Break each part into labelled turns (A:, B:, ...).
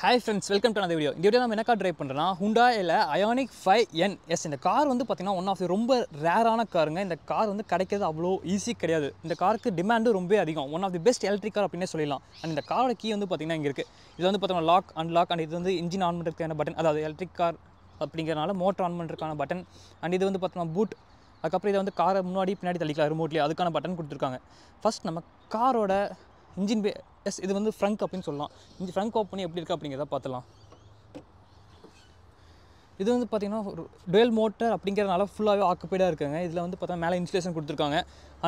A: Hi friends, welcome to another video. இந்த video நம்ம என்ன கார் ட்ரைவ் பண்ணுறோன்னா ஹுண்டாயில் அயானிக் 5N. இந்த கார் வந்து பார்த்திங்கன்னா ஒன் ஆஃப் தி ரொம்ப ரேரான காருங்க. இந்த கார் வந்து கிடைக்கிறது அவ்வளோ ஈஸி கிடையாது. இந்த காருக்கு டிமாண்டும் ரொம்ப அதிகம். One of the best electric car அப்படின்னே சொல்லலாம். அண்ட் இந்த காரோட கீ வந்து பார்த்திங்கன்னா இங்கே இருக்குது. இது வந்து பார்த்தோம்னா லாக் அன்லாக் அண்ட் இது வந்து இன்ஜின் ஆன் பண்ணுறதுக்கான பட்டன், அதாவது எலக்ட்ரிக் கார் அப்படிங்கிறனால மோட்டர் ஆன் பண்ணுறதுக்கான பட்டன். அண்ட் இது வந்து பார்த்தோம்னா பூட். அதுக்கப்புறம் இதை வந்து காரை முன்னாடி பின்னாடி தள்ளிக்கலாம் ரிமோட்லி, அதுக்கான பட்டன் கொடுத்துருக்காங்க. ஃபஸ்ட் நம்ம காரோட இன்ஜின் இது வந்து ஃப்ரங்க் அப்படின்னு சொல்லலாம். இந்த ஃப்ரங்க் ஓப்பன் பண்ணி எப்படி இருக்குது அப்படிங்கிறத பார்த்துலாம். இது வந்து பார்த்திங்கன்னா ஒரு டுவெல் மோட்டர் அப்படிங்கிறதுனால ஃபுல்லாகவே ஆக்குப்பைடாக இருக்குங்க. இதில் வந்து பார்த்தா மேலே இன்சுலேஷன் கொடுத்துருக்காங்க.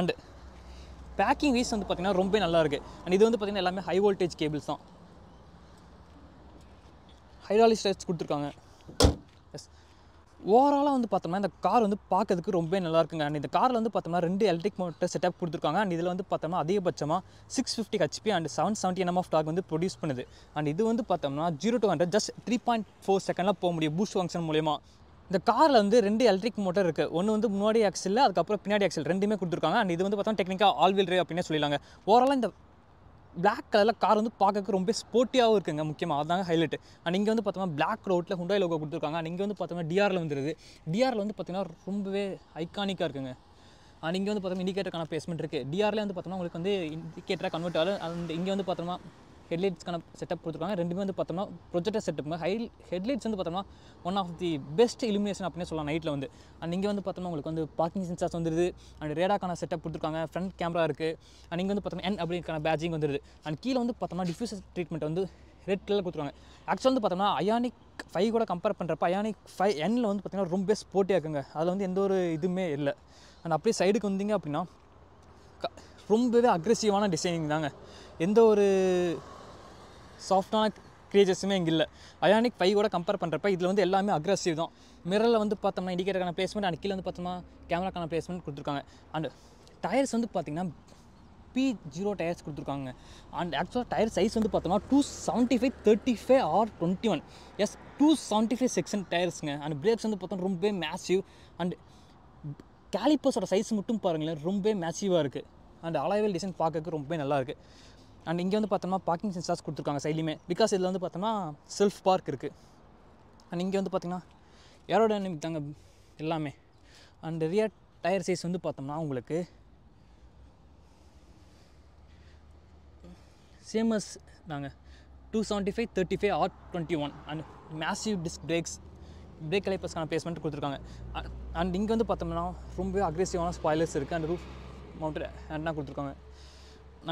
A: அண்டு பேக்கிங் வீஸ் வந்து பார்த்திங்கன்னா ரொம்ப நல்லா இருக்குது. அண்ட் இது வந்து பார்த்திங்கன்னா எல்லாமே ஹை வோல்டேஜ் கேபிள்ஸ் தான். ஹைட்ராலிக் ஸ்ட்ரெச் கொடுத்துருக்காங்க. எஸ், ஓவராலாக வந்து பார்த்தோம்னா இந்த கார் வந்து பார்க்கறதுக்கு ரொம்ப நல்லா இருக்குங்க. அண்ட் இந்த காரில் வந்து பார்த்தோம்னா 2 எலக்ட்ரிக் மோட்டர் செட்டப் கொடுத்துருக்காங்க. அண்ட் இதில் வந்து பார்த்தோம்னா அதிகபட்சமாக 650 HP and 770 Nm of torque வந்து ப்ரொடியூஸ் பண்ணுது. அண்ட் இது வந்து பார்த்தோம்னா 0 to 100 ஜஸ்ட் 3.4 செகண்டில் போக முடியும் பூஸ்ட் ஃபங்க்ஷன் மூலமா. இந்த காரில் வந்து 2 எலக்ட்ரிக் மோட்டர் இருக்குது. ஒன்று வந்து முன்னாடி ஆக்சில், அதுக்கப்புறம் பின்னாடி ஆக்சில் ரெண்டுமே கொடுத்துருக்காங்க. அண்ட் இது வந்து பார்த்தோம்னா டெக்னிக்காக ஆல் வீல் டிரைவ் அப்படின்னே சொல்லிடலாங்க. ஓவராலாக இந்த பிளாக் கலரில் கார் வந்து பார்க்கறதுக்கு ரொம்ப ஸ்போர்ட்டியாகவும் இருக்குங்க. முக்கியமாக அதாங்க ஹைலைட். அண்ட் இங்கே வந்து பார்த்தோம்னா பிளாக் ரோட்டில் ஹுண்டாய் லோகோ கொடுத்துருக்காங்க. அண்ட் இங்கே வந்து பார்த்தோம்னா டிஆரில் வந்துருது. டிஆரில் வந்து பார்த்தீங்கன்னா ரொம்பவே ஐகானிக்காக இருக்குங்க. அண்ட் இங்கே வந்து பார்த்தோம்னா இண்டிகேட்டருக்கான பிளேஸ்மெண்ட் இருக்குது. டிஆரில் வந்து பார்த்தோம்னா உங்களுக்கு வந்து இண்டிகேட்டராக கன்வெர்ட் ஆகும். அண்ட் இங்கே வந்து பார்த்தோம்னா ஹெட்லைட்ஸ்க்கான செட்டப் கொடுத்துருக்காங்க. ரெண்டுமே வந்து பார்த்தோம்னா ப்ரொஜெக்டர் செட்டப்புங்க. ஹெட்லைட்ஸ் வந்து பார்த்தோம்னா one of the best illumination அப்படின்னு சொல்லலாம் நைட்டில் வந்து. அண்ட் இங்கே வந்து பார்த்தோம்னா உங்களுக்கு வந்து பார்க்கிங் சென்சார்ஸ் வந்துருது. அண்ட் ரேடாக்கான செட்டப் கொடுத்துருக்காங்க. ஃப்ரண்ட் கேமரா இருக்குது. அண்ட் இங்கே வந்து பார்த்தோம்னா N அப்படிங்கிறக்கான பேட்சிங் வந்துருது. அண்ட் கீழே வந்து பார்த்தோம்னா டிஃப்யூசர் ட்ரீட்மெண்ட் வந்து ரெட் கலர் கொடுத்துருக்காங்க. ஆக்சுவலாக வந்து பார்த்தோம்னா அயானிக் 5 கூட கம்பேர் பண்ணுறப்ப அயானிக் 5Nல வந்து பார்த்தீங்கன்னா ரொம்ப ஸ்போர்ட்டியாக இருக்குங்க. அதில் வந்து எந்த ஒரு இதுவுமே இல்லை. அண்ட் அப்படியே சைடுக்கு வந்தீங்க அப்படின்னா ரொம்பவே அக்ரெசிவான டிசைனிங் தாங்க. எந்த ஒரு சாஃப்டான கிரியேச்சர்ஸுமே இங்கே இல்லை. அயானிக் 5 கூட கம்பேர் பண்ணுறப்ப இதில் வந்து எல்லாமே அக்ரெசிவ் தான். மிரரில் வந்து பார்த்தோம்னா இண்டிகேட்டருக்கான பிளேஸ்மெண்ட், அண்ட் கீழே வந்து பார்த்தோம்னா கேமராக்கான பிளேஸ்மெண்ட் கொடுத்துருக்காங்க. அண்ட் டயர்ஸ் வந்து பார்த்திங்கன்னா P0 டயர்ஸ் கொடுத்துருக்காங்க. அண்ட் ஆக்சுவலாக டயர் சைஸ் வந்து பார்த்தோம்னா 275 35 ஆர் 21. எஸ், 275 செக்ஷன் டயர்ஸுங்க. அண்ட் பிரேக்ஸ் வந்து பார்த்தோம்னா ரொம்ப மேசிவ். அண்ட் கேலிப்பர்ஸோட சைஸ் மட்டும் பாருங்களேன், ரொம்ப மேசிவாக இருக்குது. அண்ட் அலாய்வல் டிசைன் பார்க்கறதுக்கு ரொம்ப நல்லா இருக்குது. அண்ட் இங்கே வந்து பார்த்தோம்னா பார்க்கிங் சென்சார்ஸ் கொடுத்துருக்காங்க சைட்லையுமே. பிகாஸ் இதில் வந்து பார்த்தோம்னா செல்ஃப் பார்க் இருக்குது. அண்ட் இங்கே வந்து பார்த்திங்கன்னா ஏரோடைனமிக் தாங்க எல்லாமே. அண்ட் ரியர் டயர் சைஸ் வந்து பார்த்தோம்னா உங்களுக்கு சேமஸ் தாங்க, 275 35 R 21. And massive disc brake கலைப்பர்ஸ்க்கான பிளேஸ்மெண்ட் கொடுத்துருக்காங்க. அண்ட் இங்கே வந்து பார்த்தோம்னா ரொம்ப அக்ரெசிவான ஸ்பாய்லர்ஸ் இருக்குது. அண்ட் ரூஃப் மவுண்டட் ஹேண்ட்னா கொடுத்துருக்காங்க.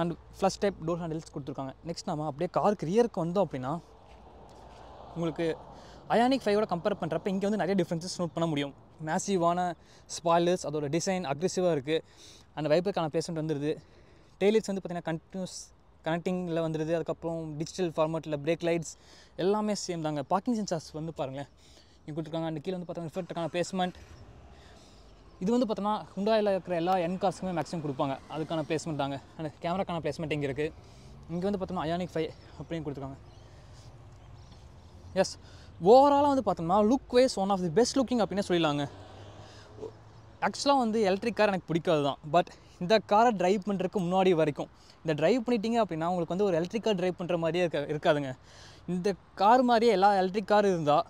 A: And flush type door handles கொடுத்துருக்காங்க. நெக்ஸ்ட் நம்ம அப்படியே காருக்கு ரியருக்கு வந்தோம் அப்படின்னா உங்களுக்கு அயானிக் 5 கம்பேர் பண்ணுறப்ப இங்கே வந்து நிறைய டிஃப்ரென்சஸ் நோட் பண்ண முடியும். மேசிவான ஸ்பாய்லர்ஸ், அதோட டிசைன் அக்ரெசிவாக இருக்குது. அந்த வைப்பருக்கான பிளேஸ்மெண்ட் வந்துடுது. டெய்லைட்ஸ் வந்து பார்த்திங்கன்னா கண்டினியூஸ் கனெக்டிங்கில் வந்துடுது. அதுக்கப்புறம் டிஜிட்டல் ஃபார்மேட்டில் பிரேக் லைட்ஸ் எல்லாமே சேம் தாங்க. பார்க்கிங் சென்சார்ஸ் வந்து பாருங்களேன் இங்கே கொடுத்துருக்காங்க. அந்த கீழே வந்து பார்த்தோம்னா ரிஃப்ளெக்டருக்கான பிளேஸ்மெண்ட். இது வந்து பார்த்தோன்னா ஹுண்டாயில் இருக்கிற எல்லா என் கார்ஸுக்குமே மேக்ஸிமம் கொடுப்பாங்க, அதுக்கான பிளேஸ்மெண்ட் தாங்க. அந்த கேமராக்கான பிளேஸ்மெண்ட் இங்கே இருக்குது. இங்கே வந்து பார்த்தோம்னா அயானிக் 5 அப்படின்னு கொடுத்துருக்காங்க. எஸ், ஓவராலாக வந்து பார்த்தோம்னா look wise one of the best looking அப்படின்னே சொல்லிடலாங்க. ஆக்சுவலாக வந்து எலக்ட்ரிக் கார் எனக்கு பிடிக்காது தான். பட் இந்த காரை ட்ரைவ் பண்ணுறதுக்கு முன்னாடி வரைக்கும் இந்த ட்ரைவ் பண்ணிட்டீங்க அப்படின்னா உங்களுக்கு வந்து ஒரு எலக்ட்ரிக் கார் ட்ரைவ் பண்ணுற மாதிரியே இருக்காதுங்க. இந்த கார் மாதிரியே எல்லா எலக்ட்ரிக் கார் இருந்தால்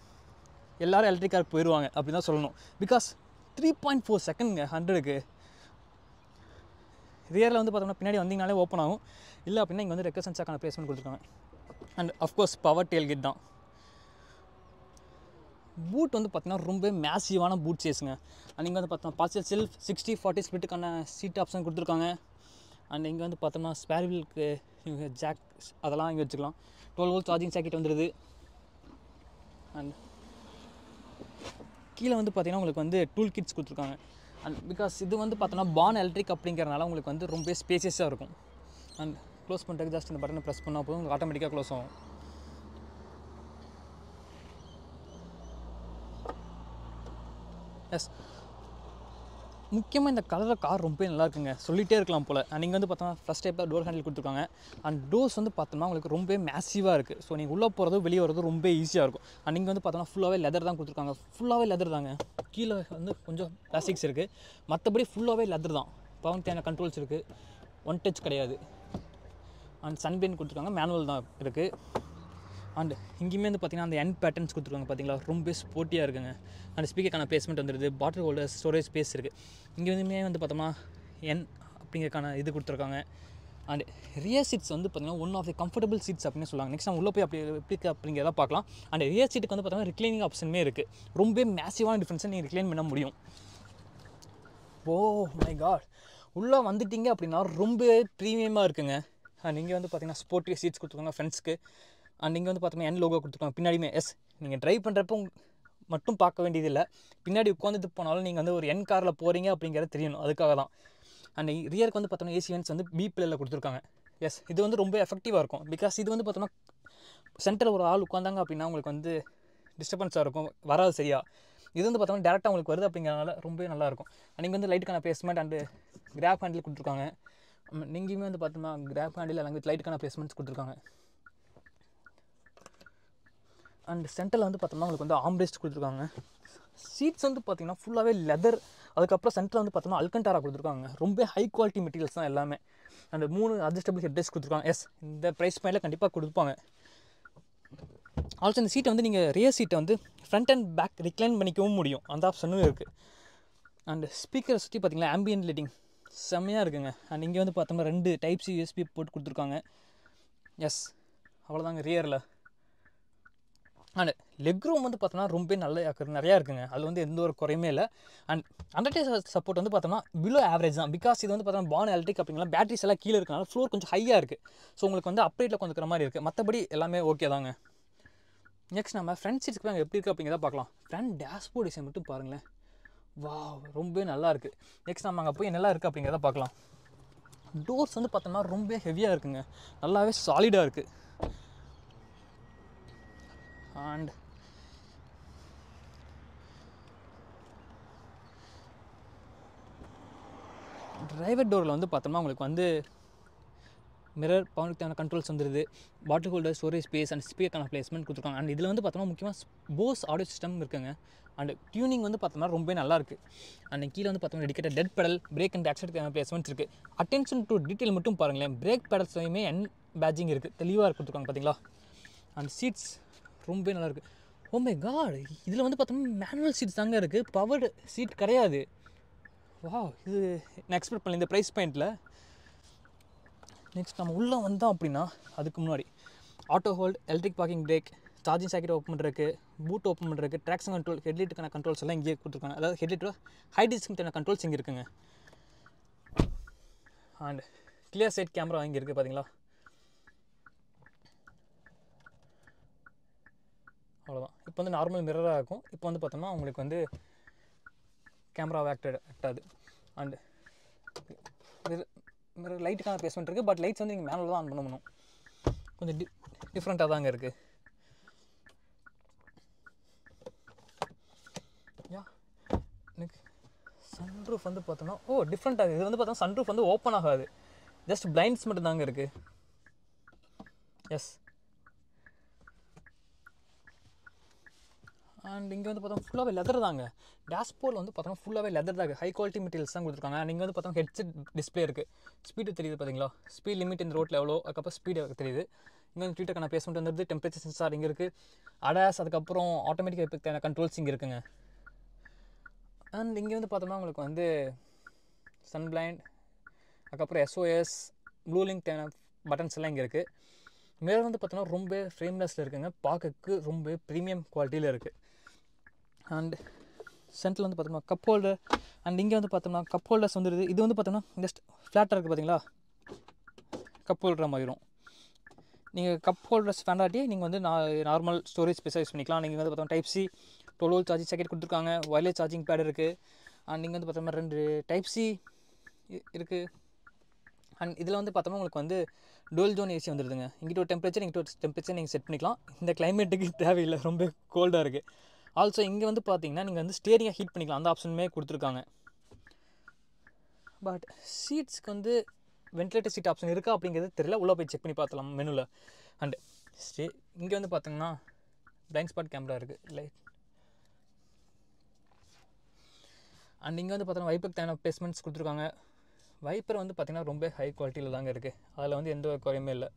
A: எல்லோரும் எலக்ட்ரிக் கார் போயிடுவாங்க அப்படி தான் சொல்லணும். பிகாஸ் 3.4 செகண்ட்ங்க 100க்கு. ரியரில் வந்து பார்த்தோம்னா பின்னாடி வந்தீங்கனாலே ஓப்பன் ஆகும். இல்லை அப்படின்னா இங்கே வந்து ரெக்கர் சென்சார்க்கான பிளேஸ்மெண்ட் கொடுத்துருக்காங்க. And of course power tailgate தான். பூட் வந்து பார்த்தீங்கன்னா ரொம்ப மேசிவான பூட் சேஸுங்க. அண்ட் இங்கே வந்து பார்த்தோம்னா பார்சல் செல்ஃப் 60/40 ஸ்பிளிட்டுக்கான சீட் ஆப்ஷன் கொடுத்துருக்காங்க. அண்ட் இங்கே வந்து பார்த்தோம்னா ஸ்பேர் வீலுக்கு இங்கே ஜாக் அதெல்லாம் இங்கே வச்சுக்கலாம். 12 volt சார்ஜிங் சாக்கெட் வந்துடுது. அண்ட் கீழே வந்து பார்த்திங்கன்னா உங்களுக்கு வந்து டூல் கிட்ஸ் கொடுத்துருக்காங்க. அண்ட் பிகாஸ் இது வந்து பார்த்தோன்னா பார்ன் எலக்ட்ரிக் அப்படிங்கிறனால உங்களுக்கு வந்து ரொம்ப ஸ்பேசியஸாக இருக்கும். அண்ட் க்ளோஸ் பண்ணுறதுக்கு ஜஸ்ட் இந்த பட்டனை ப்ரெஸ் பண்ணால் போதும், உங்களுக்கு ஆட்டோமேட்டிக்காக க்ளோஸ் ஆகும். எஸ், முக்கியமாக இந்த கலரில் கார் ரொம்ப நல்லா இருக்குங்க, சொல்லிகிட்டே இருக்கலாம் போல். அண்ட் இங்கே வந்து பார்த்தோம்னா ஃபஸ்ட் டைப்பில் டோர் ஹேண்டில் கொடுத்துருக்காங்க. அண்ட் டோர்ஸ் வந்து பார்த்தோம்னா உங்களுக்கு ரொம்ப மேசிவாக இருக்குது. ஸோ நீங்கள் உள்ளே போகிறது வெளியே வரது ரொம்ப ஈஸியாக இருக்கும். அண்ட் இங்கே வந்து பார்த்தோம்னா ஃபுல்லாகவே லெதர் தான் கொடுத்துருக்காங்க. ஃபுல்லாகவே லெதர் தாங்க. கீழே வந்து கொஞ்சம் பிளாஸ்டிக்ஸ் இருக்குது, மற்றபடி ஃபுல்லாகவே லெதர் தான். பவர் தேன கண்ட்ரோல்ஸ் இருக்குது, ஒன் டச் கிடையாது. அண்ட் சன்பின் கொடுத்துருக்காங்க, மேனுவல் தான் இருக்குது. அண்ட் இங்கேயுமே வந்து பார்த்திங்கன்னா அந்த என் பேட்டர்ன்ஸ் கொடுத்துருக்காங்க பார்த்தீங்களா, ரொம்ப ஸ்போர்ட்டியாக இருக்குங்க. அந்த ஸ்பீக்கருக்கான பிளேஸ்மெண்ட் வந்துடுது, பாட்டில் ஹோல்டர், ஸ்டோரேஜ் ஸ்பேஸ் இருக்குது. இங்கே வந்துமே வந்து பார்த்தோம்னா என் அப்படிங்கிறக்கான இது கொடுத்துருக்காங்க. அண்ட் ரியர் சீட்ஸ் வந்து பார்த்திங்கன்னா one of the comfortable seats அப்படின்னு சொல்லுவாங்க. நெக்ஸ்ட் நம்ம உள்ளே போய் அப்படி எப்படி இருக்குது அப்படிங்கிறத பார்க்கலாம். அண்ட் ரியர் சீட்டுக்கு வந்து பார்த்தோம்னா ரிக்ளைனிங் ஆப்ஷனுமே இருக்குது. ரொம்ப மேசிவான டிஃப்ரென்ஸை நீங்கள் ரிக்ளைன் பண்ண முடியும். ஓ மை காட், உள்ளே வந்துட்டிங்க அப்படின்னா ரொம்ப ப்ரீமியமாக இருக்குங்க. அண்ட் இங்கே வந்து பார்த்திங்கன்னா ஸ்போர்ட்டிவ் சீட்ஸ் கொடுத்துருக்காங்க ஃப்ரெண்ட்ஸ்க்கு. அண்ட் இங்கே வந்து பார்த்தோம்னா என் லோகோ கொடுத்துருக்காங்க பின்னாடியுமே. எஸ், நீங்கள் ட்ரைவ் பண்ணுறப்போ மட்டும் பார்க்க வேண்டியதில்லை, பின்னாடி உட்காந்துட்டு போனாலும் நீங்கள் வந்து ஒரு என் காரில் போகிறீங்க அப்படிங்கிறது தெரியணும், அதுக்காக தான். அண்ட் ரியருக்கு வந்து பார்த்தோம்னா ஏசி வென்ட்ஸ் வந்து பிபிஎல்லில் கொடுத்துருக்காங்க. எஸ், இது வந்து ரொம்ப எஃபெக்டிவாக இருக்கும். பிகாஸ் இது வந்து பார்த்தோம்னா சென்டரில் ஒரு ஆள் உட்காந்தாங்க அப்படின்னா உங்களுக்கு வந்து டிஸ்டர்பன்ஸாக இருக்கும், வராது சரியா. இது வந்து பார்த்தோம்னா டேரெக்டாக உங்களுக்கு வருது அப்படிங்கிறனால ரொம்ப நல்லாயிருக்கும். அண்ட் இங்கே வந்து லைட்டுக்கான பிளேஸ்மெண்ட் அண்டு கிராப் ஹேண்டில் கொடுத்துருக்காங்க. நீங்களுமே வந்து பார்த்தோம்னா கிராப் ஹேண்டில் அங்கே வித் லைட்டுக்கான பிளேஸ்மெண்ட்ஸ் கொடுத்துருக்காங்க. அண்ட் சென்டரில் வந்து பார்த்தோம்னா உங்களுக்கு வந்து ஆம்ரெஸ்ட் கொடுத்துருக்காங்க. சீட்ஸ் வந்து பார்த்திங்கன்னா ஃபுல்லாகவே லெதர். அதுக்கப்புறம் சென்டரில் வந்து பார்த்தோம்னா அல்கண்டாரா கொடுத்துருக்காங்க. ரொம்ப ஹை குவாலிட்டி மெட்டீரியல்ஸ் தான் எல்லாமே. அண்ட் 3 அட்ஜஸ்டபிள் ஹெட்ரெஸ்ட் கொடுத்துருக்காங்க. எஸ், இந்த ப்ரைஸ் பாயிண்டில் கண்டிப்பாக கொடுப்பாங்க. ஆல்சோ இந்த சீட்டை வந்து நீங்கள் ரியர் சீட்டை வந்து ஃப்ரண்ட் அண்ட் பேக் ரிக்ளைன் பண்ணிக்கவும் முடியும், அந்த ஆப்ஷனும் இருக்குது. அண்ட் ஸ்பீக்கரை சுற்றி பார்த்திங்கன்னா ஆம்பியன்ட் லைட்டிங் செம்மையாக இருக்குங்க. அண்ட் இங்கே வந்து பார்த்தோம்னா 2 டைப்சி யூஎஸ்பி போட்டு கொடுத்துருக்காங்க. எஸ், அவ்வளோதாங்க ரியரில். அண்ட் லெக் ரூம் வந்து பார்த்தோம்னா ரொம்ப நிறையா இருக்குங்க. அதில் வந்து எந்த ஒரு குறையுமே இல்லை. அண்ட் அண்டர்டேக் சப்போர்ட் வந்து பார்த்தோம்னா பிலோ ஆவரேஜ் தான். பிகாஸ் இது வந்து பார்த்தோம்னா பான் எலக்ட்ரிக் அப்படிங்களா, பேட்டரிஸ் எல்லாம் கீழே இருக்கனால ஃப்ளோர் கொஞ்சம் ஹையாக இருக்குது. ஸோ உங்களுக்கு வந்து அப்டேட்டில் கொஞ்சம் மாதிரி இருக்குது. மற்றபடி எல்லாமே ஓகே தாங்க. நெக்ஸ்ட் நம்ம ஃப்ரண்ட் சீட்ஸ்க்கு நாங்கள் எப்படி இருக்குது அப்படிங்கிறத பார்க்கலாம். ஃப்ரண்ட் டேஷ்போர்ட் டிசைன் மட்டும் பாருங்களேன், வா ரொம்ப நல்லா இருக்குது. நெக்ஸ்ட் நம்ம அங்கே போய் நல்லா இருக்குது அப்படிங்கிறத பார்க்கலாம். டோர்ஸ் வந்து பார்த்தோம்னா ரொம்ப ஹெவியாக இருக்குங்க, நல்லாவே சாலிடாக இருக்குது. அண்ட் டிரைவர் டோரில் வந்து பார்த்தோம்னா உங்களுக்கு வந்து மிரர், பவனுக்கு தேவையான கண்ட்ரோல்ஸ் வந்துடுது, bottle holder, storage space and ஸ்பீக்கரான பிளேஸ்மெண்ட் கொடுத்துருக்காங்க. அண்ட் இதில் வந்து பார்த்தோம்னா முக்கியமாக போஸ் ஆடியோ சிஸ்டம் இருக்குங்க. அண்ட் டியூனிங் வந்து பார்த்தோம்னா ரொம்ப நல்லாயிருக்கு. அண்ட் கீழே வந்து பார்த்தோம்னா dedicated dead pedal, brake and accident placements இருக்குது. அட்டென்ஷன் டு டீட்டெயில் மட்டும் பாருங்களேன், பிரேக் பெடல்ஸ்லையுமே என் பேட்ஜிங் இருக்குது, தெளிவாக கொடுத்துருக்காங்க பார்த்தீங்களா. அண்ட் சீட்ஸ் ரொம்ப நல்லாயிருக்கு. ஓ மை காட், இதில் வந்து பார்த்தோம்னா மேனுவல் சீட்ஸ் தாங்க இருக்குது, பவர்டு சீட் கிடையாது. வா, இது நான் எக்ஸ்பெக்ட் பண்ணல இந்த ப்ரைஸ் பாயிண்ட்டில். நெக்ஸ்ட் நம்ம உள்ளே வந்தோம் அப்படின்னா அதுக்கு முன்னாடி auto hold, electric parking brake, charging socket open பண்ணுறதுக்கு, பூட் ஓப்பன் பண்ணுறதுக்கு, ட்ராக்ஷன் கண்ட்ரோல், ஹெட்லைட்டுக்கான கண்ட்ரோல்ஸ் எல்லாம் இங்கேயே கொடுத்துருக்காங்க. அதாவது ஹெட்லைட்டோ ஹை டிஸ்டன்ஸான கண்ட்ரோல்ஸ் இங்கே இருக்குங்க. அண்ட் கிளியர் சைட் கேமரா இங்கே இருக்குது பார்த்தீங்களா. அவ்வளோதான். இப்போ வந்து நார்மல் மிரராக இருக்கும். இப்போ வந்து பார்த்தோம்னா உங்களுக்கு வந்து கேமரா ஆக்டாது. அண்டு மிரர் லைட்டுக்கான பிளேஸ்மெண்ட் இருக்குது. பட் லைட்ஸ் வந்து நீங்கள் மேனுவல் தான் ஆன் பண்ணணும், கொஞ்சம் டிஃப்ரெண்ட்டாக தாங்க இருக்குது. எனக்கு சன்ரூஃப் வந்து பார்த்தோம்னா டிஃப்ரெண்ட்டாக இது வந்து பார்த்தோம்னா சன்ரூஃப் வந்து ஓப்பன் ஆகாது, ஜஸ்ட் பிளைண்ட்ஸ் மட்டும் தாங்க இருக்குது. எஸ், அண்ட் இங்கே வந்து பார்த்தோம் ஃபுல்லாகவே லெதர் தாங்க. டேஷ்போர்டில் வந்து பார்த்தோம்னா ஃபுல்லாகவே லெதர் தான் இருக்குது, ஹை குவாலிட்டி மெட்டீரியல்ஸ் தான் கொடுத்துருக்காங்க. அண்ட் இங்கே வந்து பார்த்தோம் ஹெட்செட் டிஸ்பிளே இருக்குது, ஸ்பீடு தெரியுது பார்த்தீங்களா, ஸ்பீட் லிமிட் இந்த ரோட்டில் எவ்வளோ, அதுக்கப்புறம் ஸ்பீடு தெரியுது. இங்கே வந்து ட்வீட்டருக்கான பிளேஸ்மெண்ட் வந்துடுது, டெம்பரேச்சர் சென்சார் இங்கே இருக்குது, அடாஸ், அதுக்கப்புறம் ஆட்டோமேட்டிக் எஃபெக்டான கண்ட்ரோல்ஸ் இங்கே இருக்குங்க. அண்ட் இங்கே வந்து பார்த்தோம்னா உங்களுக்கு வந்து சன் பிளைண்ட், அதுக்கப்புறம் SOS, ப்ளூ லிங்க் தேவையான பட்டன்ஸ் எல்லாம் இங்கே இருக்குது. மேலே வந்து பார்த்தோம்னா ரொம்ப ஃப்ரேம்லெஸில் இருக்குங்க, பார்க்கறதுக்கு ரொம்ப ப்ரீமியம் குவாலிட்டியில் இருக்குது. அண்ட் சென்டரில் வந்து பார்த்தோம்னா கப் ஹோல்டர். அண்ட் இங்கே வந்து பார்த்தோம்னா கப் ஹோல்டர்ஸ் வந்துடுது. இது வந்து பார்த்தோம்னா ஜஸ்ட் ஃப்ளாட்டாக இருக்குது பார்த்தீங்களா, கப் ஹோல்டராக மாறிடும். நீங்கள் கப் ஹோல்டர்ஸ் வேண்டாட்டி நீங்கள் வந்து நார்மல் ஸ்டோரேஜ் ஸ்பேஸாக யூஸ் பண்ணிக்கலாம். நீங்கள் வந்து பார்த்தோம்னா type C 12 volt charging socket கொடுத்துருக்காங்க, வயர்லெஸ் சார்ஜிங் பேட் இருக்குது. அண்ட் நீங்கள் வந்து பார்த்தோம்னா 2 டைப் C இருக்குது. அண்ட் இதில் வந்து பார்த்தோம்னா உங்களுக்கு வந்து டோல் ஜோன் ஏசி வந்துடுதுங்க. இங்கிட்ட ஒரு டெம்பரேச்சர், இங்கிட்ட ஒரு டெம்பரேச்சர் நீங்கள் செட் பண்ணிக்கலாம். இந்த கிளைமேட்டுக்கு தேவையில்லை, ரொம்ப கோல்டாக இருக்குது. ஆல்சோ இங்கே வந்து பார்த்தீங்கன்னா நீங்கள் வந்து ஸ்டேரிங்கை ஹீட் பண்ணிக்கலாம், அந்த ஆப்ஷனுமே கொடுத்துருக்காங்க. பட் சீட்ஸ்க்கு வந்து வென்டிலேட்டர் சீட் ஆப்ஷன் இருக்கா அப்படிங்கிறது தெரியல, உள்ளே போய் செக் பண்ணி பார்த்தலாம் மெனுவில். அண்டு இங்கே வந்து பார்த்தீங்கன்னா பிளைண்ட் ஸ்பாட் கேமரா இருக்குது, லைட். அண்ட் இங்கே வந்து பார்த்தோன்னா வைப்பருக்கு தேவையான பிளேஸ்மெண்ட்ஸ் கொடுத்துருக்காங்க. வைப்பர் வந்து பார்த்திங்கன்னா ரொம்ப ஹை குவாலிட்டியில் தாங்க இருக்குது, அதில் வந்து எந்த ஒரு குறையுமே இல்லை.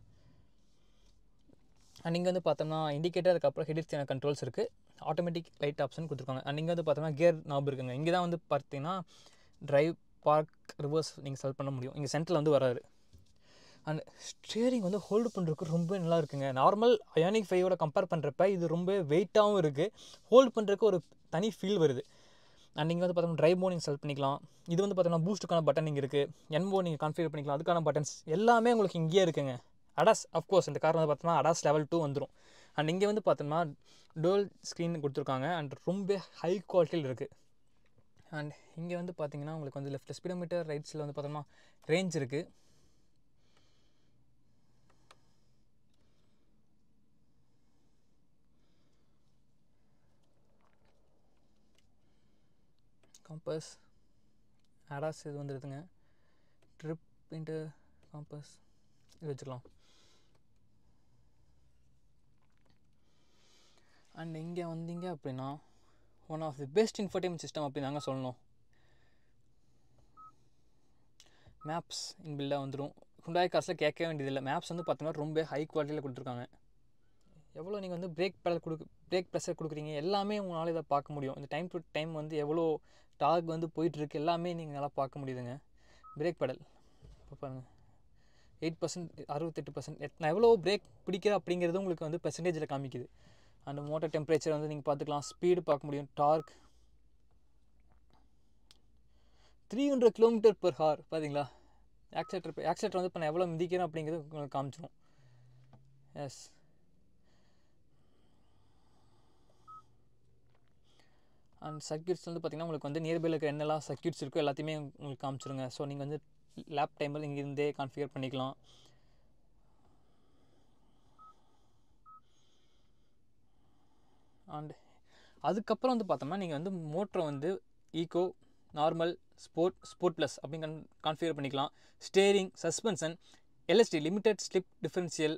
A: அண்ட் இங்கே வந்து பார்த்தோம்னா இண்டிகேட்டர், அதுக்கப்புறம் ஹெட் கண்ட்ரோல்ஸ் இருக்குது, ஆட்டோமேட்டிக் லைட் ஆப்ஷன் கொடுத்துருக்காங்க. அண்ட் இங்கே வந்து பார்த்தோம்னா கியர் நாப் இருக்குங்க. இங்கே தான் வந்து பார்த்தீங்கன்னா ட்ரைவ், பார்க், ரிவர்ஸ் நீங்கள் செலக்ட் பண்ண முடியும். இங்கே சென்டரில் வந்து வராது. அண்ட் ஸ்டியரிங் வந்து ஹோல்டு பண்ணுறதுக்கு ரொம்ப நல்லா இருக்குங்க. நார்மல் ஐயானிக் 5ஓட கம்பேர் பண்ணுறப்ப இது ரொம்ப வெயிட்டாகவும் இருக்குது, ஹோல்டு பண்ணுறதுக்கு ஒரு தனி ஃபீல் வருது. அண்ட் இங்கே வந்து பார்த்தோம்னா ட்ரைவ் மோட் நீங்கள் செலக்ட் பண்ணிக்கலாம். இது வந்து பார்த்தோம்னா பூஸ்ட்டுக்கான பட்டன் இங்கே இருக்குது, என்மோ நீங்கள் கான்ஃபிகர் பண்ணிக்கலாம், அதுக்கான பட்டன்ஸ் எல்லாமே உங்களுக்கு இங்கேயே இருக்குங்க. அடாஸ் அஃப்கோர்ஸ் இந்த கார் வந்து பார்த்தோம்னா அடாஸ் லெவல் 2 வந்துடும். அண்ட் இங்கே வந்து பார்த்தோம்னா டோல் ஸ்க்ரீன் கொடுத்துருக்காங்க அண்ட் ரொம்ப ஹை குவாலிட்டியில் இருக்குது. அண்ட் இங்கே வந்து பார்த்தீங்கன்னா உங்களுக்கு வந்து லெஃப்ட்டில் ஸ்பீடோமீட்டர், ரைட்ஸில் வந்து பார்த்தோம்னா ரேஞ்ச் இருக்குது. காம்பஸ், அடாஸ் இது வந்துடுதுங்க. ட்ரிப் இன்ட்டு காம்பஸ் இது வச்சுக்கலாம். அண்ட் இங்கே வந்தீங்க அப்படின்னா one of the best infotainment system அப்படி தாங்க சொல்லணும். மேப்ஸ் இன்பில்டாக வந்துடும். ஹுண்டாய் கார்ஸில் கேட்க வேண்டியதில்லை. மேப்ஸ் வந்து பார்த்தோம்னா ரொம்ப ஹை குவாலிட்டியில் கொடுத்துருக்காங்க. எவ்வளோ நீங்கள் வந்து பிரேக் ப்ரெஷர் கொடுக்குறீங்க எல்லாமே உங்களால் இதை பார்க்க முடியும். இந்த டைம் டு டைம் வந்து எவ்வளோ டாக் வந்து போயிட்டுருக்கு எல்லாமே நீங்கள் நல்லா பார்க்க முடியுதுங்க. பிரேக் பெடல் இப்போ பாருங்கள் 8%, 68%. நான் எவ்வளோ பிரேக் பிடிக்கிறேன் அப்படிங்கிறது உங்களுக்கு வந்து பெர்சன்டேஜில் காமிக்குது. அண்ட் மோட்டர் டெம்பரேச்சர் வந்து நீங்கள் பார்த்துக்கலாம், ஸ்பீடு பார்க்க முடியும், டார்க் 300 km/h பார்த்தீங்களா. ஆக்சிலேட்டர் வந்து இப்போ நான் எவ்வளோ மிதிக்கிறேன் அப்படிங்கிறது உங்களுக்கு காமிச்சிடும். எஸ். அண்ட் சர்க்யூட்ஸ் வந்து பார்த்திங்கன்னா உங்களுக்கு வந்து நியர்பையில் இருக்க என்னெல்லாம் சர்க்யூட்ஸ் இருக்கோ எல்லாத்தையுமே உங்களுக்கு காமிச்சிருங்க. ஸோ நீங்கள் வந்து லேப் டைமில் இங்கேருந்தே கான்ஃபிகர் பண்ணிக்கலாம். அண்ட் அதுக்கப்புறம் வந்து பார்த்தோம்னா நீங்கள் வந்து மோட்டரை வந்து ஈகோ, நார்மல், ஸ்போர்ட் ப்ளஸ் அப்படின்னு கான்ஃபிகர் பண்ணிக்கலாம். Steering, suspension, LSD limited slip differential,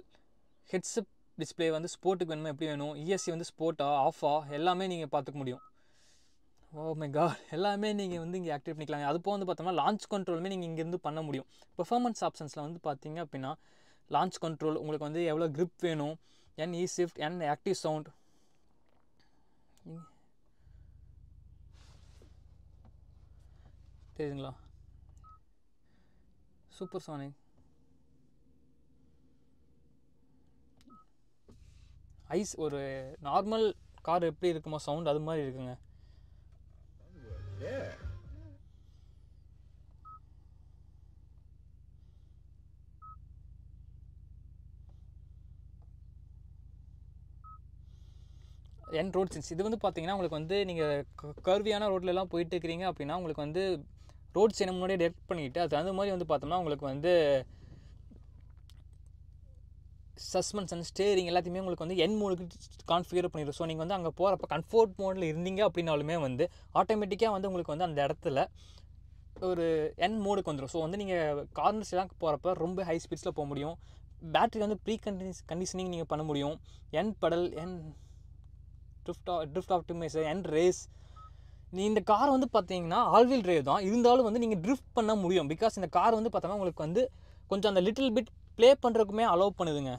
A: heads up display வந்து ஸ்போர்ட்டுக்கு வேணுமா எப்படி வேணும், இஎஸ்சி வந்து ஸ்போர்ட்டா ஆஃபா எல்லாமே நீங்கள் பார்த்துக்க முடியும். ஓ மை காட், எல்லாமே நீங்கள் வந்து இங்கே ஆக்டிவேட் பண்ணிக்கலாம். அது போக வந்து பார்த்தோம்னா லான்ச் கண்ட்ரோலுமே நீங்கள் இங்கேருந்து பண்ண முடியும். பெர்ஃபார்மன்ஸ் ஆப்ஷன்ஸில் வந்து பார்த்தீங்க அப்படின்னா லான்ச் கண்ட்ரோல், உங்களுக்கு வந்து எவ்வளோ grip வேணும், என் ஈ-ஷிஃப்ட், என் ஆக்டிவ் சவுண்ட், தெரியுதுங்களா, சூப்பர் சானிக், ஐஸ் ஒரு நார்மல் கார் எப்படி இருக்குமோ சவுண்ட் அது மாதிரி இருக்குங்க. என் ரோட் சென்ஸ் இது வந்து பார்த்தீங்கன்னா உங்களுக்கு வந்து நீங்கள் கர்வியான ரோட்லலாம் போயிட்டு இருக்கிறீங்க அப்படின்னா உங்களுக்கு வந்து ரோட் சைனை முன்னாடியே டெக்ட் பண்ணிவிட்டு அது அந்த மாதிரி வந்து பார்த்தோம்னா உங்களுக்கு வந்து சஸ்பென்ஷன், ஸ்டேரிங் எல்லாத்தையுமே உங்களுக்கு வந்து என் மோடுக்கு கான்ஃபிகர் பண்ணிடும். ஸோ நீங்கள் வந்து அங்கே போகிறப்ப கம்ஃபோர்ட் மோடில் இருந்தீங்க அப்படின்னாலுமே வந்து ஆட்டோமேட்டிக்காக வந்து உங்களுக்கு வந்து அந்த இடத்துல ஒரு என் மோடுக்கு வந்துடும். ஸோ வந்து நீங்கள் கார்னர்ஸ் எல்லாம் போகிறப்ப ரொம்ப ஹை ஸ்பீட்ஸில் போக முடியும். பேட்டரி வந்து கண்டிஷனிங் நீங்கள் பண்ண முடியும். என் பெடல், என் ட்ரிஃப்ட் ஆப்டிமைசர், என் ரேஸ். இந்த கார் வந்து பார்த்தீங்கன்னா ஆல்வீல் டிரைவ் தான், இருந்தாலும் வந்து நீங்கள் ட்ரிஃப்ட் பண்ண முடியும். பிகாஸ் இந்த கார் வந்து பார்த்தோம்னா உங்களுக்கு வந்து கொஞ்சம் அந்த லிட்டில் பிட் ப்ளே பண்ணுறதுக்குமே அலோவ் பண்ணுதுங்க.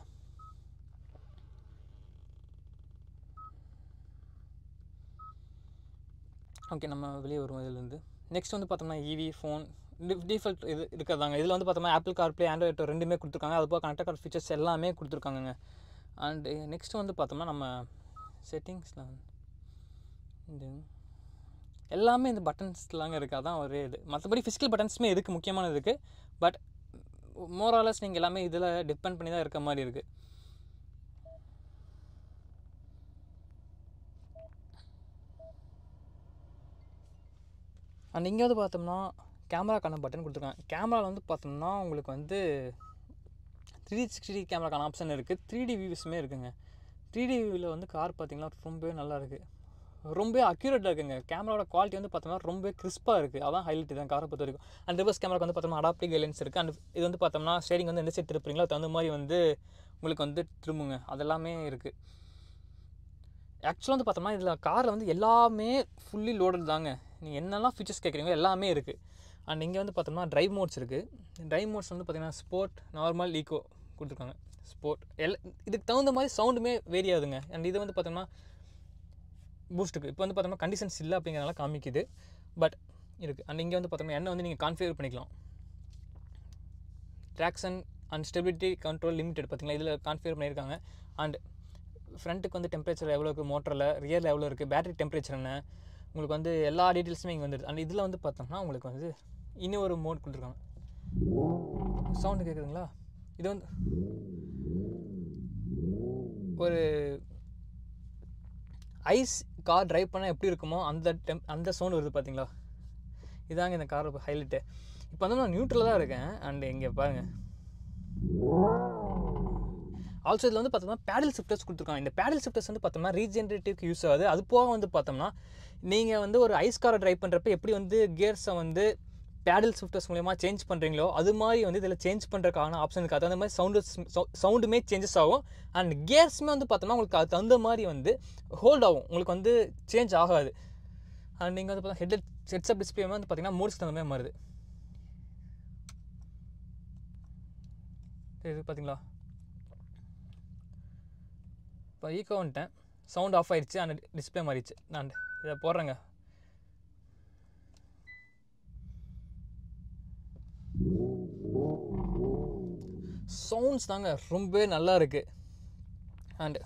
A: ஓகே, நம்ம வெளியே வருவோம் இதுலேருந்து. நெக்ஸ்ட் வந்து பார்த்தோம்னா ஈவி ஃபோன் டிஃபால்ட் இது இருக்கிறதாங்க. இதில் வந்து பார்த்தோம்னா ஆப்பிள் கார்ப்ளே, ஆண்ட்ராய்ட் ஆட்டோ ரெண்டுமே கொடுத்துருக்காங்க. அது போக கனெக்டட் கார் ஃபீச்சர்ஸ் எல்லாமே கொடுத்துருக்காங்க. அண்ட் நெக்ஸ்ட் வந்து பார்த்தோம்னா நம்ம செட்டிங்ஸில் வந்து எல்லாமே இந்த பட்டன்ஸ்லாங்க இருக்குது. அதான் ஒரே இது. மற்றபடி ஃபிசிக்கல் பட்டன்ஸுமே இருக்குது, முக்கியமானது இருக்குது. பட் மோராலஸ் நீங்கள் எல்லாமே இதில் டிபெண்ட் பண்ணி தான் இருக்க மாதிரி இருக்குது. அண்ட் இங்கே வந்து பார்த்தோம்னா கேமராக்கான பட்டன் கொடுத்துருக்காங்க. கேமராவில் வந்து பார்த்தோம்னா உங்களுக்கு வந்து 360 கேமராக்கான ஆப்ஷன் இருக்குது. 3D வியூஸுமே இருக்குங்க. 3D வியூவில் வந்து கார் பார்த்திங்கன்னா ரொம்பவே நல்லா இருக்குது, ரொம்ப அக்யூரேட்டாக இருக்குங்க. கேமராவோட குவாலிட்டி வந்து பார்த்தோம்னா ரொம்ப கிறிஸ்பாக இருக்குது. அதான் ஹைலைட் தான் காரை பொறுத்த வரைக்கும். அண்ட் ரிவர்ஸ் கேமராக்கு வந்து பார்த்தோம்னா அடாப்டிவ் லென்ஸ் இருக்குது. அண்ட் இது வந்து பார்த்தோம்னா ஸ்டேரிங் வந்து எந்த சைட் திருப்புறீங்களோ அது தகுந்த மாதிரி வந்து உங்களுக்கு வந்து திரும்புங்க, அதெல்லாமே இருக்குது. ஆக்சுவலாக வந்து பார்த்தோம்னா இதில் காரில் வந்து எல்லாமே ஃபுல்லி லோடட் தாங்க. நீங்கள் என்னெல்லாம் ஃபீச்சர்ஸ் கேட்குறீங்களோ எல்லாமே இருக்குது. அண்ட் இங்கே வந்து பார்த்தோம்னா ட்ரைவ் மோட்ஸ் இருக்குது. ட்ரைவ் மோட்ஸ் வந்து பார்த்திங்கன்னா ஸ்போர்ட், நார்மல், ஈகோ கொடுத்துருக்காங்க. ஸ்போர்ட் இதுக்கு தகுந்த மாதிரி சவுண்டுமே வேரி ஆகுதுங்க. அண்ட் இது வந்து பார்த்தோம்னா பூஸ்ட்டுக்கு இப்போ வந்து பார்த்தோம்னா கண்டிஷன்ஸ் இல்லை அப்படிங்கிறனால காமிக்குது, பட் இருக்குது. அண்ட் இங்கே வந்து பார்த்தோம்னா என்ன வந்து நீங்கள் கான்ஃபிகர் பண்ணிக்கலாம். Traction and stability control limited பார்த்தீங்களா, இதில் கான்ஃபிகர் பண்ணியிருக்காங்க. அண்ட் ஃப்ரண்ட்டுக்கு வந்து டெம்பரேச்சர் எவ்வளோ இருக்குது, மோட்டரில் ரியரில் எவ்வளோ இருக்குது, பேட்டரி டெம்பரேச்சர் என்ன, உங்களுக்கு வந்து எல்லா டீட்டெயில்ஸுமே இங்கே வந்துடுது. அண்ட் இதில் வந்து பார்த்தோம்னா உங்களுக்கு வந்து இன்னும் ஒரு மோட் கொடுத்துருக்காங்க. சவுண்டு கேட்குதுங்களா? இது வந்து ஒரு ஐஸ் கார் ட்ரைவ் பண்ணால் எப்படி இருக்குமோ அந்த சவுண்டு வருது பார்த்தீங்களா, இதாங்க இந்த காரோட ஹைலைட்டு. இப்போ வந்து நான் நியூட்ரலாக தான் இருக்கேன். அண்ட் இங்கே பாருங்கள், ஆல்சோ இதில் வந்து பார்த்தோம்னா பேடல் ஷிஃப்டர்ஸ் கொடுத்துருக்காங்க. இந்த பேடல் ஷிஃப்டர்ஸ் வந்து பார்த்தோம்னா ரீஜென்ரேட்டிவ்க்கு யூஸ் ஆகுது. அது போக வந்து பார்த்தோம்னா நீங்கள் வந்து ஒரு ஐஸ் காரை ட்ரைவ் பண்ணுறப்ப எப்படி வந்து கியர்ஸை வந்து பேடல் ஷிஃப்டர்ஸ் மூலமா சேஞ்ச் பண்ணுறீங்களோ அது மாதிரி வந்து இதில் சேஞ்ச் பண்ணுறதுக்கான ஆப்ஷன் இருக்குது. அந்த மாதிரி சவுண்டுமே சேஞ்சஸ் ஆகும். அண்ட் கியர்ஸுமே வந்து பார்த்தோம்னா உங்களுக்கு அது தகுந்த மாதிரி வந்து ஹோல்ட் ஆகும், உங்களுக்கு வந்து சேஞ்ச் ஆகாது. அண்ட் நீங்கள் வந்து பார்த்தா ஹெட்ஸ்அப் டிஸ்பிளே வந்து பார்த்தீங்கன்னா மோட்ஸ் தகுந்த மாதிரி மாறுது. இது பார்த்தீங்களா, இப்போ ஈக்கோ வந்துட்டேன், சவுண்ட் ஆஃப் ஆயிடுச்சு, அந்த டிஸ்பிளே மாறிடுச்சு. நான் இதை போடுறேங்க. சவுண்ட்ஸ் தாங்க ரொம்ப நல்லா இருக்குது. அண்டு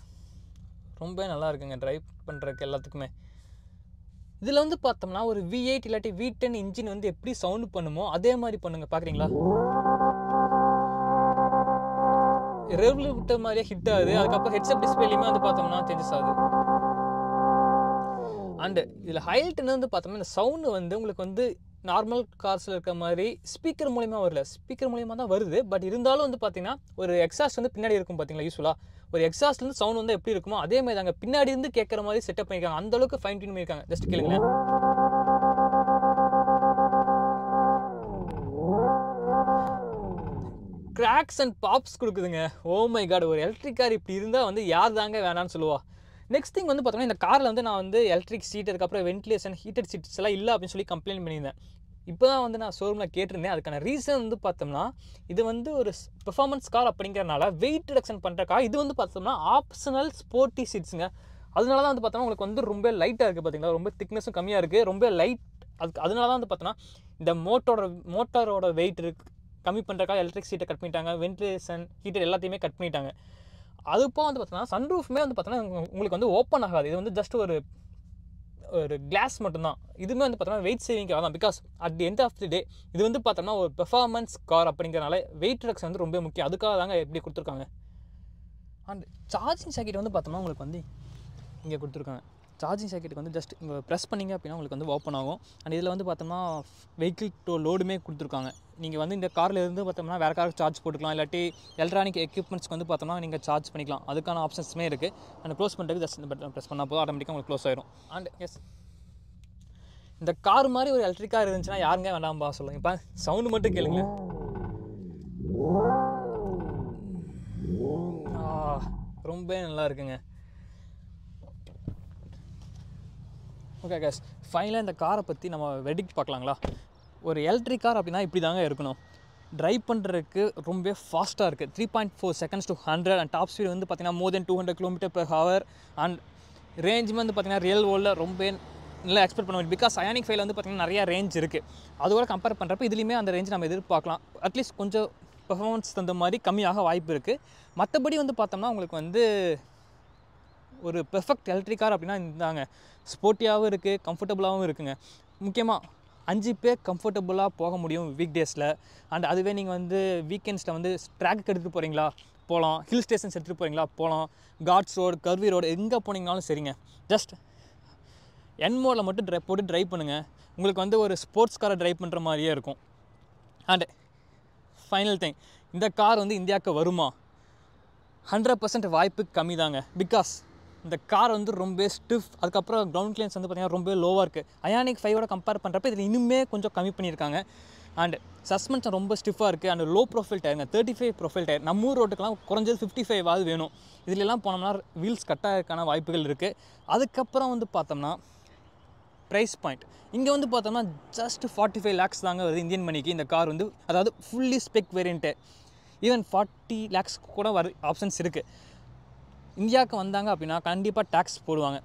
A: ரொம்ப நல்லா இருக்குங்க ட்ரைவ் பண்ணுறதுக்கு எல்லாத்துக்குமே. இதில் வந்து பார்த்தோம்னா ஒரு V8 இல்லாட்டி V10 இன்ஜின் வந்து எப்படி சவுண்டு பண்ணுமோ அதே மாதிரி பண்ணுங்க. பார்க்குறீங்களா, ரெவல்யூ விட்ட மாதிரியே ஹிட் ஆகுது. அதுக்கப்புறம் ஹெட்ஸ்அப் டிஸ்பிளேலையுமே வந்து பார்த்தோம்னா சேஞ்சஸ் ஆகுது. அண்டு இதில் ஹைலைட்னு வந்து பார்த்தோம்னா இந்த சவுண்டு வந்து உங்களுக்கு வந்து நார்மல் கார்ஸில் இருக்க மாதிரி ஸ்பீக்கர் மூலிமா வரல, ஸ்பீக்கர் மூலிமா தான் வருது. பட் இருந்தாலும் வந்து பார்த்தீங்கன்னா ஒரு எக்ஸாஸ்ட் வந்து பின்னாடி இருக்கும் பார்த்தீங்களா, யூஸ்ஃபுல்லாக ஒரு எக்ஸாஸ்ட்லேருந்து சவுண்ட் வந்து எப்படி இருக்குமோ அதே மாதிரி தாங்க பின்னாடி இருந்து கேட்குற மாதிரி செட்டப் பண்ணியிருக்காங்க. அந்தளவுக்கு ஃபைன் டியூன் பண்ணியிருக்காங்க. ஜஸ்ட் கேளுங்களேன். கிராக்ஸ் அண்ட் பாப்ஸ் கொடுக்குதுங்க. ஓ மை காட், ஒரு எலக்ட்ரிக் கார் இப்படி இருந்தால் வந்து யார் தாங்க வேணான்னு சொல்லுவா. நெக்ஸ்ட் திங் வந்து பார்த்தோம்னா இந்த காரில் வந்து நான் வந்து எலக்ட்ரிக் சீட், அதுக்கப்புறம் வென்டிலேஷன், ஹீட்டட் சீட்ஸ் எல்லாம் இல்லை அப்படின்னு சொல்லி கம்ப்ளைண்ட் பண்ணியிருந்தேன். இப்போ தான் வந்து நான் ஷோரூமில் கேட்டிருந்தேன். அதுக்கான ரீசன் வந்து பார்த்தோம்னா இது வந்து ஒரு பெர்ஃபார்மன்ஸ் கார் அப்படிங்கிறனால வெயிட் ரிடக்ஷன் பண்ணுறக்காக இது வந்து பார்த்தோம்னா ஆப்ஷனல் ஸ்போர்ட்டி சீட்ஸுங்க. அதனால தான் வந்து பார்த்தோம்னா உங்களுக்கு வந்து ரொம்ப லைட்டாக இருக்குது பார்த்தீங்களா, ரொம்ப திக்னஸும் கம்மியாக இருக்குது, ரொம்ப லைட். அதனால தான் வந்து பார்த்தோம்னா இந்த மோட்டரோட வெயிட் கம்மி பண்ணுறக்காக எலக்ட்ரிக் சீட்டை கட் பண்ணிட்டாங்க, வென்டிலேஷன், ஹீட்டர் எல்லாத்தையுமே கட் பண்ணிட்டாங்க. அது போக வந்து பார்த்தோம்னா சன்ரூஃப்மே வந்து பார்த்தோன்னா உங்களுக்கு வந்து ஓப்பன் ஆகாது. இது வந்து ஜஸ்ட் ஒரு கிளாஸ் மட்டும்தான். இதுவுமே வந்து பார்த்தோம்னா வெயிட் சேவிங்காக தான். Because at the end of the day இது வந்து பார்த்தோம்னா ஒரு பெர்ஃபார்மன்ஸ் கார் அப்படிங்கிறனால வெயிட் ரிடக்ஷன் வந்து ரொம்ப முக்கியம். அதுக்காக தாங்க எப்படி கொடுத்துருக்காங்க. அண்ட் சார்ஜிங் சாக்கெட் வந்து பார்த்தோம்னா உங்களுக்கு வந்து இங்கே கொடுத்துருக்காங்க. சார்ஜிங் சாக்கெட்டுக்கு வந்து ஜஸ்ட் இங்கே ப்ரெஸ் பண்ணிங்க அப்படின்னா உங்களுக்கு வந்து ஓப்பன் ஆகும். அண்ட் இதில் வந்து பார்த்தோம்னா வெஹிக்கிள் டு லோடுமே கொடுத்துருக்காங்க. நீங்கள் வந்து இந்த காரில் இருந்து பார்த்தோம்னா வேறு காருக்கு சார்ஜ் போட்டுக்கலாம், இல்லாட்டி எலக்ட்ரானிக் எக்யூப்மெண்ட்ஸ்க்கு வந்து பார்த்தோம்னா நீங்கள் சார்ஜ் பண்ணிக்கலாம். அதுக்கான ஆப்ஷன்ஸுமே இருக்குது. அண்ட் க்ளோஸ் பண்ணுறதுக்கு ஜஸ்ட் இந்த பட்டன் ப்ரெஸ் பண்ணால் போதும், ஆட்டோமேட்டிக்காக உங்களுக்கு க்ளோஸ் ஆயிரும். அண்ட் எஸ், இந்த கார் மாதிரி ஒரு எலக்ட்ரிக் கார் இருந்துச்சுன்னா யாருங்க வேண்டாம்பா சொல்லுங்கள். இப்போ சவுண்டு மட்டும் கேளுங்க. ரொம்ப நல்லா இருக்குங்க. ஓகே கேஸ், ஃபைனலாக இந்த காரை பற்றி நம்ம வெடிக்ட் பார்க்கலாங்களா. ஒரு எலக்ட்ரிக் கார் அப்படின்னா இப்படி தாங்க இருக்கணும். ட்ரைவ் பண்ணுறதுக்கு ரொம்ப ஃபாஸ்ட்டாக இருக்குது. 3.4 seconds to 100. And top speed வந்து பார்த்தீங்கன்னா more than 200 km/h. அண்ட் ரேஞ்சுமே வந்து பார்த்தீங்கன்னா ரியல் வேர்ல்டில் ரொம்ப நல்லா எக்ஸ்பெக்ட் பண்ண முடியும். பிகாஸ் அயானிக் 5 வந்து பார்த்தீங்கன்னா நிறையா ரேஞ்ச் இருக்குது. அதோட கம்பேர் பண்ணுறப்ப இதுலேயுமே அந்த ரேஞ்ச் நம்ம எதிர்பார்க்கலாம். அட்லீஸ்ட் கொஞ்சம் பெர்ஃபார்மன்ஸ் தகுந்த மாதிரி கம்மியாக வாய்ப்பு இருக்குது. மற்றபடி வந்து பார்த்தோம்னா உங்களுக்கு வந்து ஒரு பெர்ஃபெக்ட் எலக்ட்ரிக் கார் அப்படின்னா இருந்தாங்க. ஸ்போர்ட்டியாகவும் இருக்குது, கம்ஃபர்டபுளாகவும் இருக்குங்க. முக்கியமாக 5 பேர் கம்ஃபர்டபுளாக போக முடியும் வீக் டேஸில். அண்ட் அதுவே நீங்கள் வந்து வீக்கெண்ட்ஸில் வந்து ட்ராக்கு எடுத்துகிட்டு போகிறீங்களா போகலாம், ஹில் ஸ்டேஷன்ஸ் எடுத்துகிட்டு போகிறீங்களா போகலாம், காட்ஸ் ரோடு, கர்வி ரோடு எங்கே போனீங்கனாலும் சரிங்க. ஜஸ்ட் என் மோடில் மட்டும் போட்டு ட்ரைவ் பண்ணுங்கள். உங்களுக்கு வந்து ஒரு ஸ்போர்ட்ஸ் காரை ட்ரைவ் பண்ணுற மாதிரியே இருக்கும். அண்ட் ஃபைனல் திங், இந்த கார் வந்து இந்தியாவுக்கு வருமா? 100% வாய்ப்பு கம்மி தாங்க. பிகாஸ் இந்த கார் வந்து ரொம்ப ஸ்டிஃப், அதுக்கப்புறம் கிரவுண்ட் கிளியரன்ஸ் வந்து பார்த்திங்கன்னா ரொம்ப லோவாக இருக்குது. அயானிக் 5ஓட கம்பேர் பண்ணுறப்ப இதில் இன்னுமே கொஞ்சம் கம்மி பண்ணியிருக்காங்க. அண்ட் சஸ்பென்ஷன் ரொம்ப ஸ்டிஃபாக இருக்குது. அண்ட் லோ ப்ரொஃபைல் டயருங்க, 35 ப்ரொஃபைல் டயர். நம்ம ஊர் ரோட்டுக்கெலாம் குறைஞ்சது 55 வேணும். இதிலெல்லாம் போனோம்னா வீல்ஸ் கட்டாகிறதுக்கான வாய்ப்புகள் இருக்குது. அதுக்கப்புறம் வந்து பார்த்தோம்னா ப்ரைஸ் பாயிண்ட் இங்கே வந்து பார்த்தோம்னா ஜஸ்ட் 45 lakhs தாங்க வருது இந்தியன் மணிக்கு இந்த கார் வந்து. அதாவது fully spec variant. Even 40 lakhs கூட ஆப்ஷன்ஸ் இருக்குது. இந்தியாவுக்கு வந்தாங்க அப்படின்னா கண்டிப்பாக டேக்ஸ் போடுவாங்க.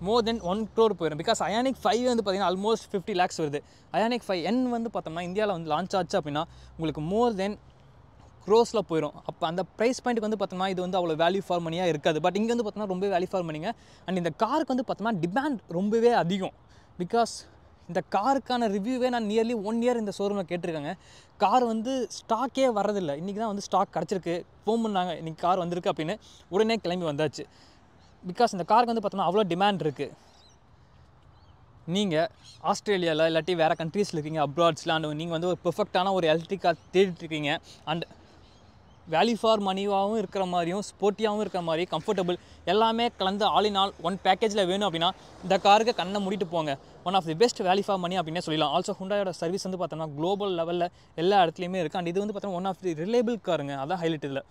A: மோர் தென் 1 crore போயிடும். பிகாஸ் அயானிக் 5 வந்து பார்த்திங்கன்னா ஆல்மோஸ்ட் 50 lakhs வருது. அயானிக் 5N வந்து பார்த்தோம்னா இந்தியாவில் வந்து லான்ச் ஆச்சு அப்படின்னா உங்களுக்கு மோர் தென் க்ரோஸில் போயிடும். அப்போ அந்த ப்ரைஸ் பாயிண்ட்டுக்கு வந்து பார்த்தோம்னா இது வந்து அவ்வளோ வேல்யூ ஃபார் மணியாக இருக்காது. பட் இங்கே வந்து பார்த்தோம்னா ரொம்ப வேல்யூ ஃபார் மணிங்க. அண்ட் இந்த காருக்கு வந்து பார்த்தோம்னா டிமாண்ட் ரொம்பவே அதிகம். பிகாஸ் இந்த காருக்கான ரிவ்யூவே நான் நியர்லி 1 year இந்த ஷோரூமில் கேட்டிருக்காங்க. கார் வந்து ஸ்டாக்கே வரதில்லை. இன்றைக்கி தான் வந்து ஸ்டாக் கிடச்சிருக்கு. ஃபோன் பண்ணாங்க இன்றைக்கி கார் வந்திருக்கு அப்படின்னு, உடனே கிளம்பி வந்தாச்சு. பிகாஸ் இந்த காருக்கு வந்து பார்த்தோம்னா அவ்வளோ டிமாண்ட் இருக்குது. நீங்கள் ஆஸ்திரேலியாவில் இல்லாட்டி வேறு கண்ட்ரீஸில் இருக்கீங்க, அப்ராட்ஸில், அண்ட் நீங்கள் வந்து ஒரு பெர்ஃபெக்டான ஒரு எலக்ட்ரிக் கார் தேடிட்டுருக்கீங்க. அண்ட் வேல்யூ ஃபார் மணியாகவும் இருக்கிற மாதிரியும் ஸ்போர்ட்டியாகவும் இருக்கிற மாதிரி கம்ஃபர்டபுள் எல்லாமே கலந்து ஆல் இன் ஆல் ஒன் பேக்கேஜில் வேணும் அப்படின்னா இந்த காருக்கு கண்ணை மூடிட்டு போங்க. One of the best value for money அப்படின்னே சொல்லலாம். ஆல்சோ ஹுண்டாயோட சர்வீஸ் வந்து பார்த்தோம்னா குளோபல் லெவலில் எல்லா இடத்துலையுமே இருக்குது. அண்ட் இது வந்து பார்த்தோம்னா ஒன் ஆஃப் தி ரிலேபிள் காருங்க. அதான் ஹைலைட் இதில்.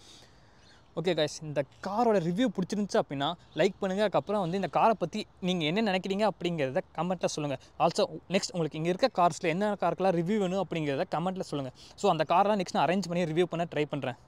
A: ஓகே கைஸ், இந்த காரோட ரிவ்யூ பிடிச்சிருந்துச்சு அப்படின்னா லைக் பண்ணுங்கள். அதுக்கப்புறம் வந்து இந்த காரை பற்றி நீங்கள் என்ன நினைக்கிறீங்க அப்படிங்கிறத கமெண்ட்டில் சொல்லுங்கள். ஆல்சோ நெக்ஸ்ட் உங்களுக்கு இங்கே இருக்க கார்ஸில் என்ன காருக்கெல்லாம் ரிவ்யூ வேணும் அப்படிங்கிறத கமெண்ட்டில் சொல்லுங்கள். ஸோ அந்த காரெலாம் நெக்ஸ்ட் நான் அரேஞ்ச் பண்ணி ரிவ்யூ பண்ண ட்ரை பண்ணுறேன்.